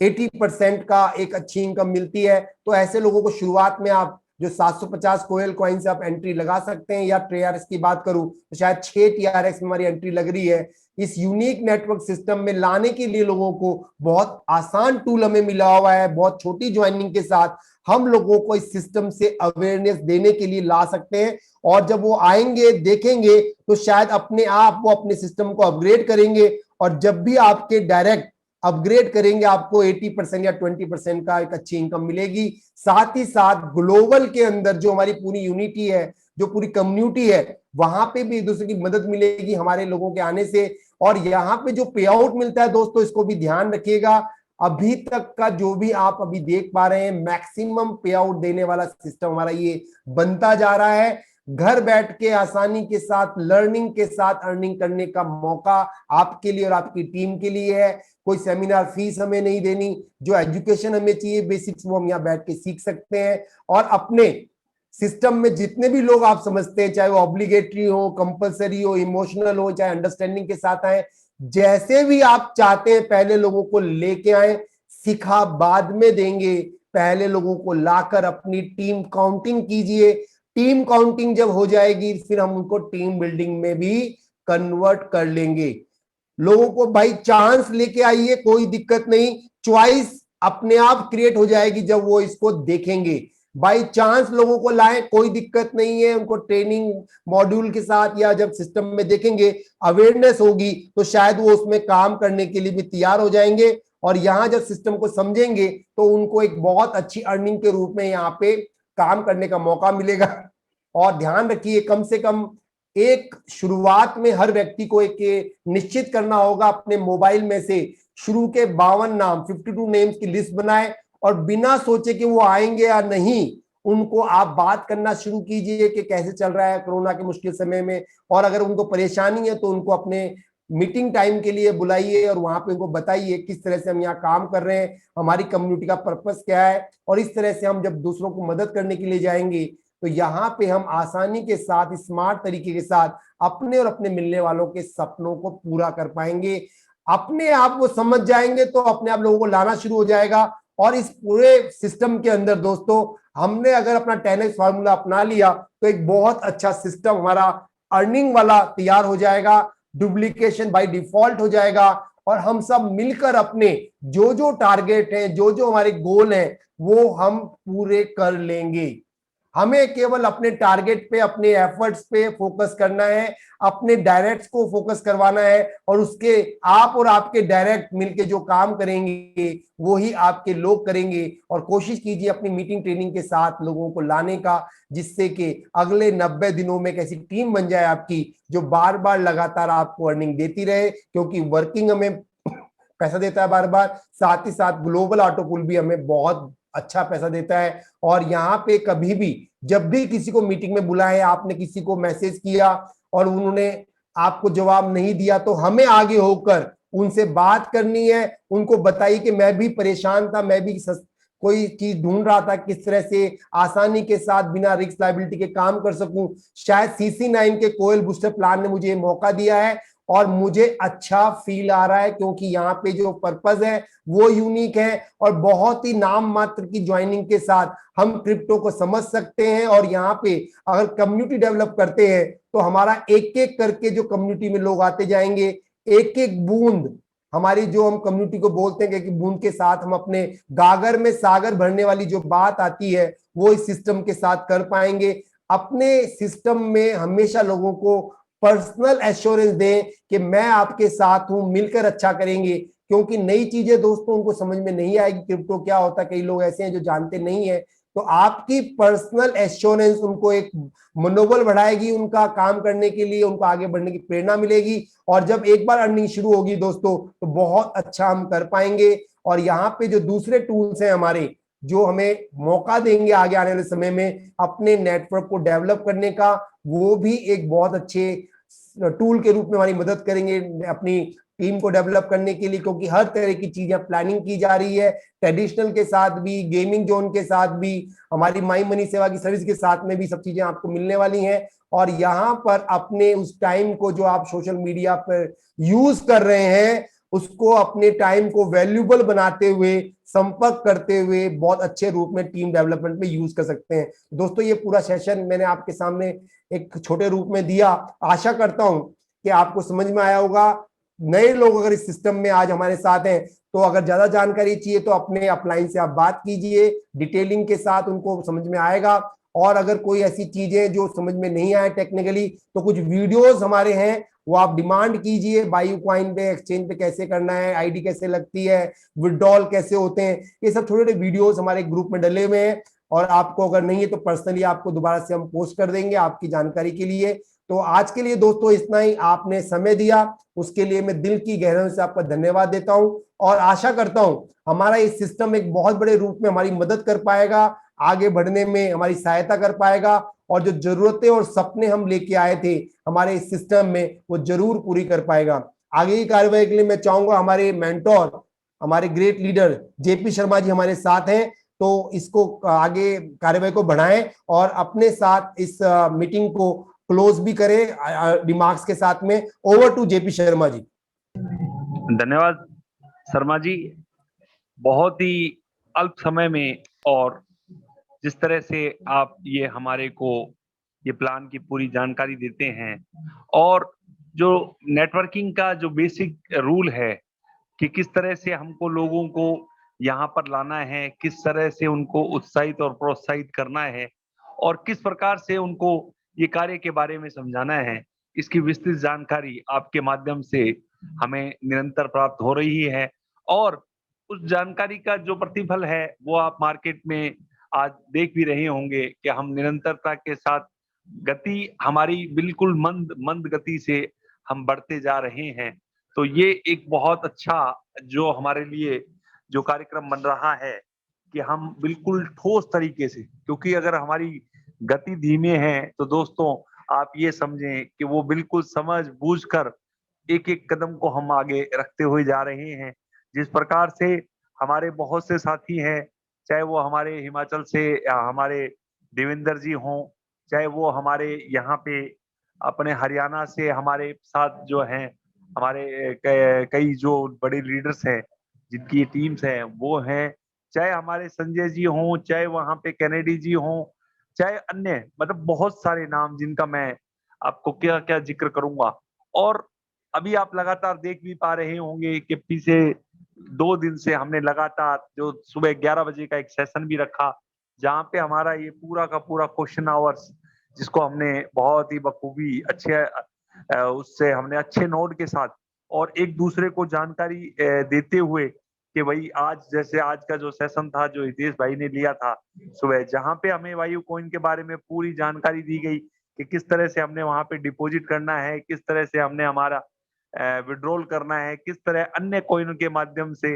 80% का एक अच्छी इनकम मिलती है। तो ऐसे लोगों को शुरुआत में आप जो 750 कोयल कॉइन से आप एंट्री लगा सकते हैं, या TRX की बात करूं तो शायद 6 TRX में हमारी एंट्री लग रही है। इस यूनिक नेटवर्क सिस्टम में लाने के लिए लोगों को बहुत आसान टूल हमें मिला हुआ है। बहुत छोटी ज्वाइनिंग के साथ हम लोगों को इस सिस्टम से अवेयरनेस देने के लिए ला सकते हैं। और जब वो आएंगे देखेंगे तो शायद अपने आप वो अपने सिस्टम को अपग्रेड करेंगे, और जब भी आपके डायरेक्ट अपग्रेड करेंगे आपको 80% या 20% का एक अच्छी इनकम मिलेगी। साथ ही साथ ग्लोबल के अंदर जो हमारी पूरी यूनिटी है, जो पूरी कम्युनिटी है, वहां पे भी एक दूसरे की मदद मिलेगी हमारे लोगों के आने से। और यहाँ पे जो पे आउट मिलता है दोस्तों, इसको भी ध्यान रखिएगा। अभी तक का जो भी आप अभी देख पा रहे हैं, मैक्सिमम पे आउट देने वाला सिस्टम हमारा ये बनता जा रहा है। घर बैठ के आसानी के साथ लर्निंग के साथ अर्निंग करने का मौका आपके लिए और आपकी टीम के लिए है। कोई सेमिनार फीस हमें नहीं देनी, जो एजुकेशन हमें चाहिए बेसिक्स वो हम यहाँ बैठ के सीख सकते हैं। और अपने सिस्टम में जितने भी लोग आप समझते हैं, चाहे वो ऑब्लिगेटरी हो, कंपलसरी हो, इमोशनल हो, चाहे अंडरस्टैंडिंग के साथ आए, जैसे भी आप चाहते हैं पहले लोगों को लेके आए। सिखा बाद में देंगे, पहले लोगों को लाकर अपनी टीम काउंटिंग कीजिए। टीम काउंटिंग जब हो जाएगी फिर हम उनको टीम बिल्डिंग में भी कन्वर्ट कर लेंगे। लोगों को बाई चांस लेके आइए, कोई दिक्कत नहीं, चॉइस अपने आप क्रिएट हो जाएगी जब वो इसको देखेंगे। बाई चांस लोगों को लाएं, कोई दिक्कत नहीं है, उनको ट्रेनिंग मॉड्यूल के साथ या जब सिस्टम में देखेंगे अवेयरनेस होगी तो शायद वो उसमें काम करने के लिए भी तैयार हो जाएंगे। और यहां जब सिस्टम को समझेंगे तो उनको एक बहुत अच्छी अर्निंग के रूप में यहाँ पे काम करने का मौका मिलेगा। और ध्यान रखिए, कम से कम एक शुरुआत में हर व्यक्ति को एक निश्चित करना होगा अपने मोबाइल में से शुरू के 52 नाम 52 नेम्स की लिस्ट बनाए और बिना सोचे कि वो आएंगे या नहीं, उनको आप बात करना शुरू कीजिए कि कैसे चल रहा है कोरोना के मुश्किल समय में। और अगर उनको परेशानी है तो उनको अपने मीटिंग टाइम के लिए बुलाइए और वहां पे उनको बताइए किस तरह से हम यहाँ काम कर रहे हैं, हमारी कम्युनिटी का पर्पस क्या है। और इस तरह से हम जब दूसरों को मदद करने के लिए जाएंगे तो यहाँ पे हम आसानी के साथ, स्मार्ट तरीके के साथ अपने और अपने मिलने वालों के सपनों को पूरा कर पाएंगे। अपने आप वो समझ जाएंगे तो अपने आप लोगों को लाना शुरू हो जाएगा। और इस पूरे सिस्टम के अंदर दोस्तों, हमने अगर अपना 10x फार्मूला अपना लिया तो एक बहुत अच्छा सिस्टम हमारा अर्निंग वाला तैयार हो जाएगा, डुप्लीकेशन बाय डिफॉल्ट हो जाएगा। और हम सब मिलकर अपने जो जो टारगेट है, जो जो हमारे गोल हैं, वो हम पूरे कर लेंगे। हमें केवल अपने टारगेट पे, अपने एफर्ट्स पे फोकस करना है, अपने डायरेक्ट्स को फोकस करवाना है और उसके आप और आपके डायरेक्ट मिलके जो काम करेंगे वो ही आपके लोग करेंगे। और कोशिश कीजिए अपनी मीटिंग ट्रेनिंग के साथ लोगों को लाने का, जिससे कि अगले 90 दिनों में एक ऐसी टीम बन जाए आपकी जो बार बार लगातार आपको अर्निंग देती रहे। क्योंकि वर्किंग हमें पैसा देता है बार बार, साथ ही साथ ग्लोबल ऑटो पूल भी हमें बहुत अच्छा पैसा देता है। और यहाँ पे कभी भी जब भी किसी को मीटिंग में बुलाए, आपने किसी को मैसेज किया और उन्होंने आपको जवाब नहीं दिया तो हमें आगे होकर उनसे बात करनी है। उनको बताइए कि मैं भी परेशान था, मैं भी कोई चीज ढूंढ रहा था किस तरह से आसानी के साथ बिना रिस्क लायबिलिटी के काम कर सकूं। शायद CC9 के कोयल बूस्टर प्लान ने मुझे मौका दिया है और मुझे अच्छा फील आ रहा है, क्योंकि यहाँ पे जो पर्पस है वो यूनिक है। और बहुत ही नाम मात्र की ज्वाइनिंग के साथ हम क्रिप्टो को समझ सकते हैं। और यहाँ पे अगर कम्युनिटी डेवलप करते हैं तो हमारा एक एक करके जो कम्युनिटी में लोग आते जाएंगे, एक एक बूंद हमारी, जो हम कम्युनिटी को बोलते हैं कि बूंद के साथ हम अपने गागर में सागर भरने वाली जो बात आती है वो इस सिस्टम के साथ कर पाएंगे। अपने सिस्टम में हमेशा लोगों को पर्सनल एश्योरेंस दें कि मैं आपके साथ हूं, मिलकर अच्छा करेंगे। क्योंकि नई चीजें दोस्तों उनको समझ में नहीं आएगी, क्रिप्टो क्या होता है, कई लोग ऐसे हैं जो जानते नहीं है। तो आपकी पर्सनल एश्योरेंस उनको एक मनोबल बढ़ाएगी, उनका काम करने के लिए उनको आगे बढ़ने की प्रेरणा मिलेगी। और जब एक बार अर्निंग शुरू होगी दोस्तों तो बहुत अच्छा हम कर पाएंगे। और यहाँ पे जो दूसरे टूल्स हैं हमारे, जो हमें मौका देंगे आगे आने वाले समय में अपने नेटवर्क को डेवलप करने का, वो भी एक बहुत अच्छे टूल के रूप में हमारी मदद करेंगे अपनी टीम को डेवलप करने के लिए। क्योंकि हर तरह की चीजें प्लानिंग की जा रही है, ट्रेडिशनल के साथ भी, गेमिंग जोन के साथ भी, हमारी माई मनी सेवा की सर्विस के साथ में भी सब चीजें आपको मिलने वाली हैं। और यहाँ पर अपने उस टाइम को जो आप सोशल मीडिया पर यूज कर रहे हैं, उसको अपने टाइम को वैल्यूबल बनाते हुए, संपर्क करते हुए बहुत अच्छे रूप में टीम डेवलपमेंट में यूज कर सकते हैं। दोस्तों ये पूरा सेशन मैंने आपके सामने एक छोटे रूप में दिया, आशा करता हूं कि आपको समझ में आया होगा। नए लोग अगर इस सिस्टम में आज हमारे साथ हैं तो अगर ज्यादा जानकारी चाहिए तो अपने अपलाइन से आप बात कीजिए, डिटेलिंग के साथ उनको समझ में आएगा। और अगर कोई ऐसी चीजें जो समझ में नहीं आए टेक्निकली, तो कुछ वीडियोस हमारे हैं वो आप डिमांड कीजिए, बायोकॉइन पे, एक्सचेंज पे कैसे करना है, आईडी कैसे लगती है, विड्रॉल कैसे होते हैं, ये सब छोटे छोटे वीडियोस हमारे ग्रुप में डले हुए हैं। और आपको अगर नहीं है तो पर्सनली आपको दोबारा से हम पोस्ट कर देंगे आपकी जानकारी के लिए। तो आज के लिए दोस्तों इतना ही, आपने समय दिया उसके लिए मैं दिल की गहराइयों से आपका धन्यवाद देता हूं। और आशा करता हूं हमारा ये सिस्टम एक बहुत बड़े रूप में हमारी मदद कर पाएगा, आगे बढ़ने में हमारी सहायता कर पाएगा। और जो जरूरतें और सपने हम लेके आए थे हमारे इस सिस्टम में, वो जरूर पूरी कर पाएगा। आगे की कार्यवाही के लिए मैं चाहूंगा हमारे मेंटोर, हमारे great leader JP Sharma ji हमारे साथ हैं, तो इसको आगे कार्यवाही को बढ़ाएं और अपने साथ इस मीटिंग को क्लोज भी करें रिमार्क्स के साथ में। Over to JP Sharma ji. धन्यवाद शर्मा जी, बहुत ही अल्प समय में और जिस तरह से आप ये हमारे को ये प्लान की पूरी जानकारी देते हैं, और जो नेटवर्किंग का जो बेसिक रूल है कि किस तरह से हमको लोगों को यहाँ पर लाना है, किस तरह से उनको उत्साहित और प्रोत्साहित करना है और किस प्रकार से उनको ये कार्य के बारे में समझाना है, इसकी विस्तृत जानकारी आपके माध्यम से हमें निरंतर प्राप्त हो रही है और उस जानकारी का जो प्रतिफल है, वो आप मार्केट में आज देख भी रहे होंगे कि हम निरंतरता के साथ गति हमारी बिल्कुल मंद मंद गति से हम बढ़ते जा रहे हैं। तो ये एक बहुत अच्छा जो हमारे लिए जो कार्यक्रम बन रहा है कि हम बिल्कुल ठोस तरीके से, क्योंकि अगर हमारी गति धीमे है तो दोस्तों आप ये समझें कि वो बिल्कुल समझ-बूझ कर एक-एक कदम को हम आगे रखते हुए जा रहे हैं। जिस प्रकार से हमारे बहुत से साथी हैं, चाहे वो हमारे हिमाचल से हमारे देवेंद्र जी हों, चाहे वो हमारे यहाँ पे अपने हरियाणा से हमारे साथ जो हैं, हमारे कई जो बड़े लीडर्स हैं, जिनकी टीम्स हैं, वो हैं, चाहे हमारे संजय जी हों, चाहे वहाँ पे केनेडी जी हों, चाहे अन्य मतलब बहुत सारे नाम जिनका मैं आपको क्या-क्या ज़िक्र करूँगा। और अभी आप लगातार देख भी पा रहे होंगे कि पीछे 2 दिन से हमने लगातार जो सुबह 11 बजे का एक सेशन भी रखा, जहाँ पे हमारा ये पूरा का पूरा क्वेश्चन आवर्स जिसको हमने बहुत ही बखूबी अच्छे उससे हमने अच्छे नोट के साथ और एक-दूसरे को जानकारी देते हुए कि भई आज जैसे आज का जो सेशन था, जो हितेश भाई ने लिया था सुबह, जहाँ पे हमें वायु कॉइन के बारे में पूरी जानकारी दी गई कि किस तरह से हमने वहाँ पे डिपॉज़िट करना है, किस तरह से हमने हमारा विथड्रॉल करना है, किस तरह अन्य कॉइन के माध्यम से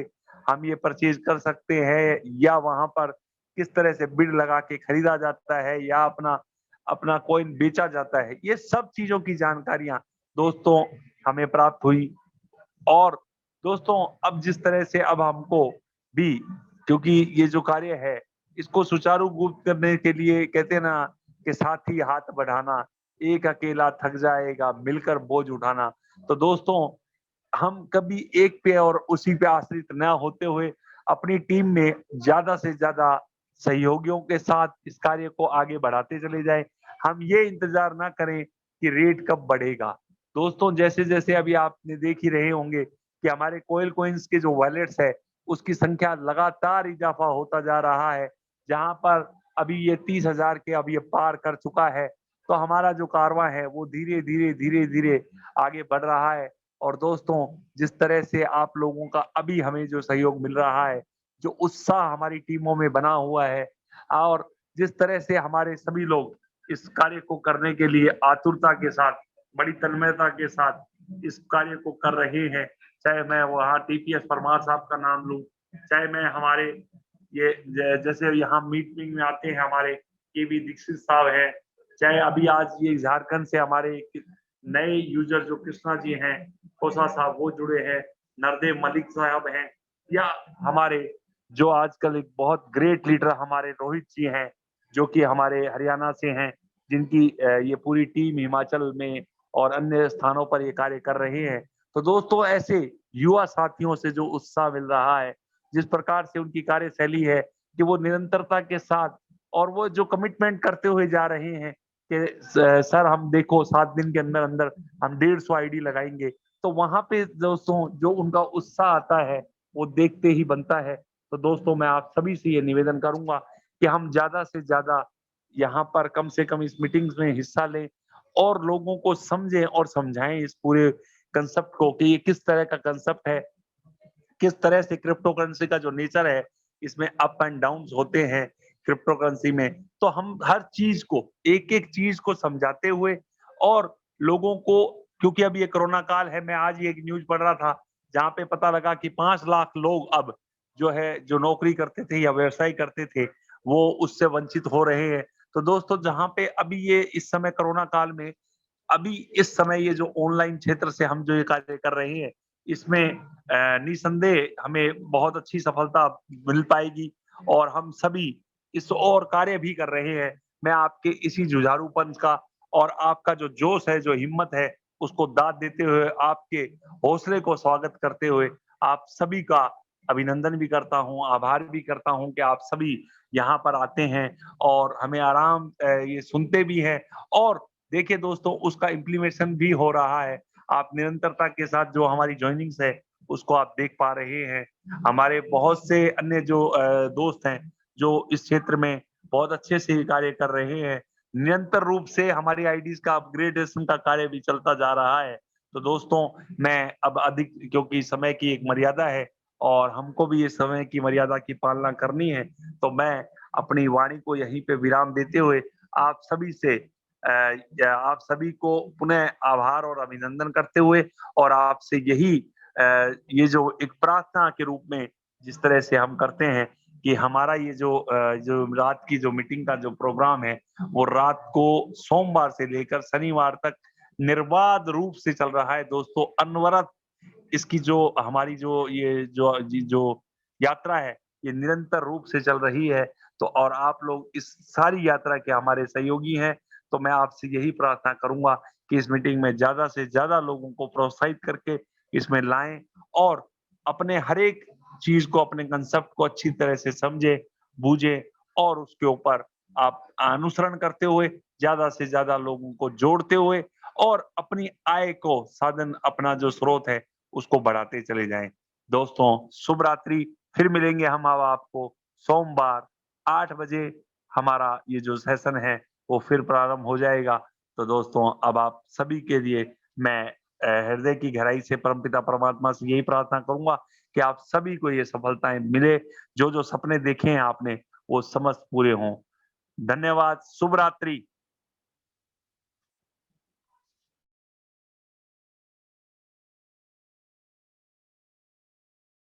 हम ये परचेज़ कर सकते हैं या वहाँ पर किस तरह से बिड लगा के खरीदा जाता है या अपना अपना कॉइन बेचा जाता है। ये सब चीज़ों की जानकारियाँ दोस्तों हमें प्राप्त हुई और दोस्तों अब जिस तरह से अब हमको भी क्योंकि ये जो कार्य है, इसको सुचारू रूप करने के लिए कहते हैं ना कि साथी हाथ बढ़ाना, एक अकेला थक जाएगा, मिलकर बोझ उठाना। तो दोस्तों हम कभी एक पे और उसी पे आश्रित ना होते हुए अपनी टीम में ज़्यादा से ज़्यादा सहयोगियों के साथ इस कार्य को आगे बढ़ाते चले जाएँ। हम ये इंतज़ार ना करें कि रेट कब बढ़ेगा। दोस्तों जैसे-जैसे अभी आपने देख ही रहे होंगे कि हमारे कोयल कॉइन्स के जो वॉलेट्स है, उसकी संख्या लगातार इज़ाफ़ा होता जा रहा है। जहाँ पर अभी ये 30,000 के अब ये पार कर चुका है। तो हमारा जो कारवां है वो धीरे-धीरे, धीरे-धीरे आगे बढ़ रहा है। और दोस्तों जिस तरह से आप लोगों का अभी हमें जो सहयोग मिल रहा है, जो उत्साह हमारी टीमों में बना हुआ है और जिस तरह से हमारे सभी लोग इस कार्य को करने के लिए आतुरता के साथ, बड़ी तन्मयता के साथ इस कार्य को कर रहे हैं। चाहे मैं वहाँ टीपीएस परमार साहब का नाम लूँ, चाहे मैं हमारे ये जैसे यहाँ मीटिंग में आते हैं हमारे केवी दीक्षित साहब हैं, चाहे अभी आज ये झारखंड से हमारे नए यूज़र जो कृष्णा जी हैं, खोसा साहब वो जुड़े हैं, नरदेव मलिक साहब हैं या हमारे जो आजकल एक बहुत ग्रेट लीडर हमारे रोहित जी हैं, जो कि हमारे हरियाणा से हैं, जिनकी ये पूरी टीम हिमाचल में और अन्य स्थानों पर ये कार्य कर रहे हैं। तो दोस्तों ऐसे युवा साथियों से जो उत्साह मिल रहा है, जिस प्रकार से उनकी कार्यशैली है कि वो निरंतरता के साथ और वो जो कमिटमेंट करते हुए जा रहे हैं कि सर हम देखो 7 दिन के अंदर-अंदर हम 150 आईडी लगाएँगे। तो वहाँ पे दोस्तों जो उनका उत्साह आता है, वो देखते ही बनता है। तो दोस्तों मैं आप सभी से ये निवेदन करूँगा कि हम ज़्यादा से ज़्यादा यहाँ पर कम से कम इस मीटिंग्स में हिस्सा लें और लोगों को समझें और समझाएँ इस पूरे कांसेप्ट को कि ये किस तरह का कांसेप्ट है, किस तरह से क्रिप्टो करेंसी का जो नेचर है, इसमें अप एंड डाउन्स होते हैं क्रिप्टो करेंसी में। तो हम हर चीज़ को, एक-एक चीज़ को समझाते हुए और लोगों को क्योंकि अब ये कोरोना काल है, मैं आज ही एक न्यूज़ पढ़ रहा था, जहाँ पे पता लगा कि 5 लाख लोग अब जो है, जो नौकरी करते थे या व्यवसाय करते थे, वो उससे वंचित हो रहे हैं। तो दोस्तों जहाँ पे अभी ये इस समय कोरोना काल में अभी इस समय ये जो ऑनलाइन क्षेत्र से हम जो ये कार्य कर रहे हैं, इसमें निसंदेह हमें बहुत अच्छी सफलता मिल पाएगी और हम सभी इस ओर कार्य भी कर रहे हैं। मैं आपके इसी जुझारूपन का और आपका जो जोश है, जो हिम्मत है, उसको दाद देते हुए, आपके हौसले को स्वागत करते हुए, आप सभी का अभिनंदन भी करता हूँ, आभार भी करता हूँ कि आप सभी यहाँ पर आते हैं और हमें आराम ये सुनते भी हैं और देखिए दोस्तों उसका इम्प्लीमेशन भी हो रहा है। आप निरंतरता के साथ जो हमारी जॉइनिंग्स है, उसको आप देख पा रहे हैं। हमारे बहुत से अन्य जो दोस्त हैं जो इस क्षेत्र में बहुत अच्छे से कार्य कर रहे हैं। निरंतर रूप से हमारी आईडीज़ का अपग्रेडेशन का कार्य भी चलता जा रहा है। तो दोस्तों, मैं अब अधिक, क्योंकि समय की एक मर्यादा है और हमको भी ये समय की मर्यादा की पालना करनी है, तो मैं अपनी वाणी को यहीं पे विराम देते हुए आप सभी से आप सभी को पुनः आभार और अभिनंदन करते हुए और आपसे यही ये जो एक प्रार्थना के रूप में जिस तरह से हम करते हैं कि हमारा ये जो रात की जो मीटिंग का जो प्रोग्राम है, वो रात को सोमवार से लेकर शनिवार तक निर्बाध रूप से चल रहा है दोस्तों, अनवरत इसकी जो हमारी जो यात्रा है, ये निरंतर रूप से चल रही है। तो और आप लोग इस सारी यात्रा के हमारे सहयोगी हैं, तो मैं आपसे यही प्रार्थना करूँगा कि इस मीटिंग में ज़्यादा से ज़्यादा लोगों को प्रोत्साहित करके इसमें लाएँ और अपने हर एक चीज़ को, अपने कांसेप्ट को अच्छी तरह से समझें, बूझें और उसके ऊपर आप अनुसरण करते हुए ज़्यादा से ज़्यादा लोगों को जोड़ते हुए और अपनी आय को साधन, अपना जो स्रोत है, उसको बढ़ाते चले जाएँ। दोस्तों, शुभ रात्रि। फिर मिलेंगे हम अब आपको सोमवार 8 बजे। हमारा ये जो सेशन है, वो फिर प्रारंभ हो जाएगा। तो दोस्तों, अब आप सभी के लिए मैं हृदय की गहराई से परमपिता परमात्मा से यही प्रार्थना करूँगा कि आप सभी को ये सफलताएँ मिले, जो-जो सपने देखे हैं आपने, वो समस्त पूरे हों। धन्यवाद, शुभ रात्रि।